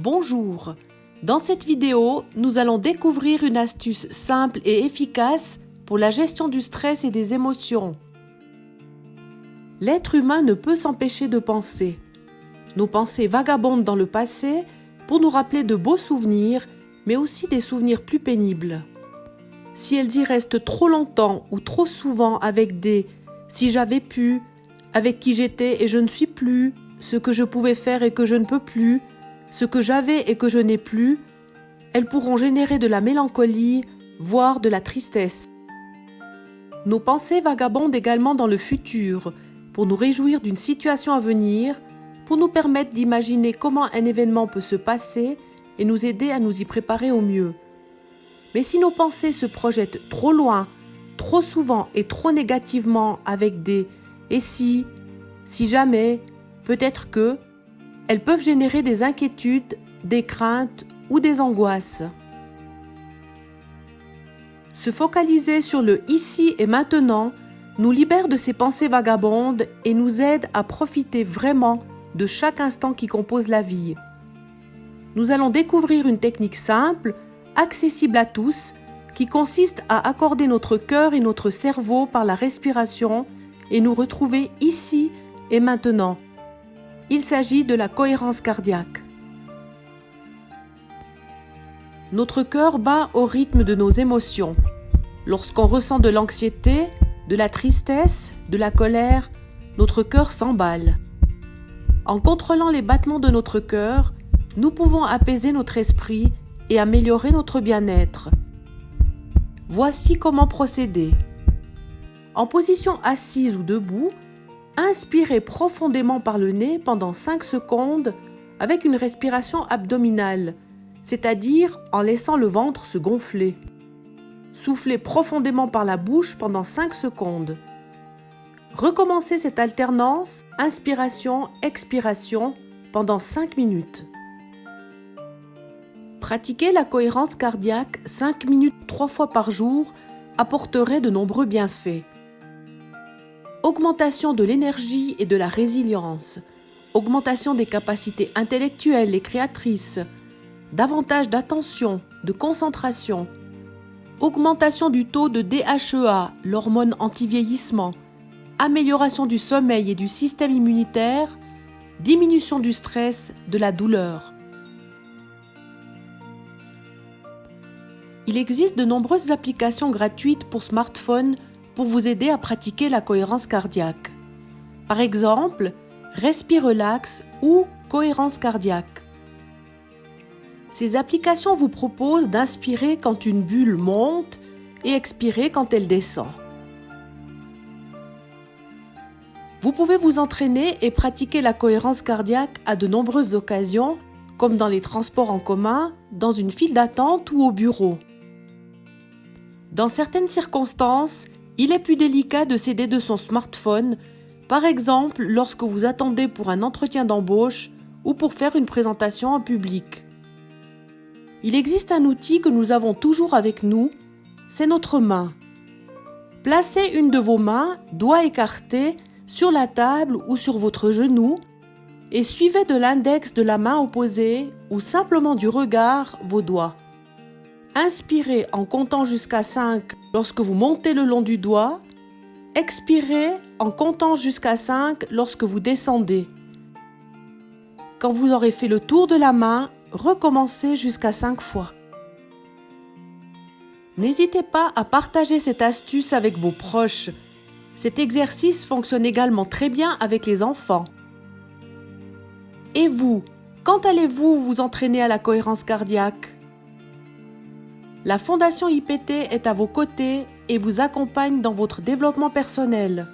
Bonjour! Dans cette vidéo, nous allons découvrir une astuce simple et efficace pour la gestion du stress et des émotions. L'être humain ne peut s'empêcher de penser. Nos pensées vagabondent dans le passé pour nous rappeler de beaux souvenirs, mais aussi des souvenirs plus pénibles. Si elles y restent trop longtemps ou trop souvent avec des « si j'avais pu », avec qui j'étais et je ne suis plus, ce que je pouvais faire et que je ne peux plus, ce que j'avais et que je n'ai plus, elles pourront générer de la mélancolie, voire de la tristesse. Nos pensées vagabondent également dans le futur, pour nous réjouir d'une situation à venir, pour nous permettre d'imaginer comment un événement peut se passer et nous aider à nous y préparer au mieux. Mais si nos pensées se projettent trop loin, trop souvent et trop négativement avec des « et si jamais, peut-être que », elles peuvent générer des inquiétudes, des craintes ou des angoisses. Se focaliser sur le ici et maintenant nous libère de ces pensées vagabondes et nous aide à profiter vraiment de chaque instant qui compose la vie. Nous allons découvrir une technique simple, accessible à tous, qui consiste à accorder notre cœur et notre cerveau par la respiration et nous retrouver ici et maintenant. Il s'agit de la cohérence cardiaque. Notre cœur bat au rythme de nos émotions. Lorsqu'on ressent de l'anxiété, de la tristesse, de la colère, notre cœur s'emballe. En contrôlant les battements de notre cœur, nous pouvons apaiser notre esprit et améliorer notre bien-être. Voici comment procéder. En position assise ou debout, inspirez profondément par le nez pendant 5 secondes avec une respiration abdominale, c'est-à-dire en laissant le ventre se gonfler. Soufflez profondément par la bouche pendant 5 secondes. Recommencez cette alternance inspiration-expiration pendant 5 minutes. Pratiquer la cohérence cardiaque 5 minutes 3 fois par jour apporterait de nombreux bienfaits. Augmentation de l'énergie et de la résilience, augmentation des capacités intellectuelles et créatrices, davantage d'attention, de concentration, augmentation du taux de DHEA, l'hormone anti-vieillissement, amélioration du sommeil et du système immunitaire, diminution du stress, de la douleur. Il existe de nombreuses applications gratuites pour smartphone pour vous aider à pratiquer la cohérence cardiaque. Par exemple, Respirelax ou Cohérence cardiaque. Ces applications vous proposent d'inspirer quand une bulle monte et expirer quand elle descend. Vous pouvez vous entraîner et pratiquer la cohérence cardiaque à de nombreuses occasions, comme dans les transports en commun, dans une file d'attente ou au bureau. Dans certaines circonstances, il est plus délicat de s'aider de son smartphone, par exemple lorsque vous attendez pour un entretien d'embauche ou pour faire une présentation en public. Il existe un outil que nous avons toujours avec nous, c'est notre main. Placez une de vos mains, doigts écartés, sur la table ou sur votre genou et suivez de l'index de la main opposée ou simplement du regard vos doigts. Inspirez en comptant jusqu'à 5 lorsque vous montez le long du doigt. Expirez en comptant jusqu'à 5 lorsque vous descendez. Quand vous aurez fait le tour de la main, recommencez jusqu'à 5 fois. N'hésitez pas à partager cette astuce avec vos proches. Cet exercice fonctionne également très bien avec les enfants. Et vous, quand allez-vous vous entraîner à la cohérence cardiaque ? La Fondation IPT est à vos côtés et vous accompagne dans votre développement personnel.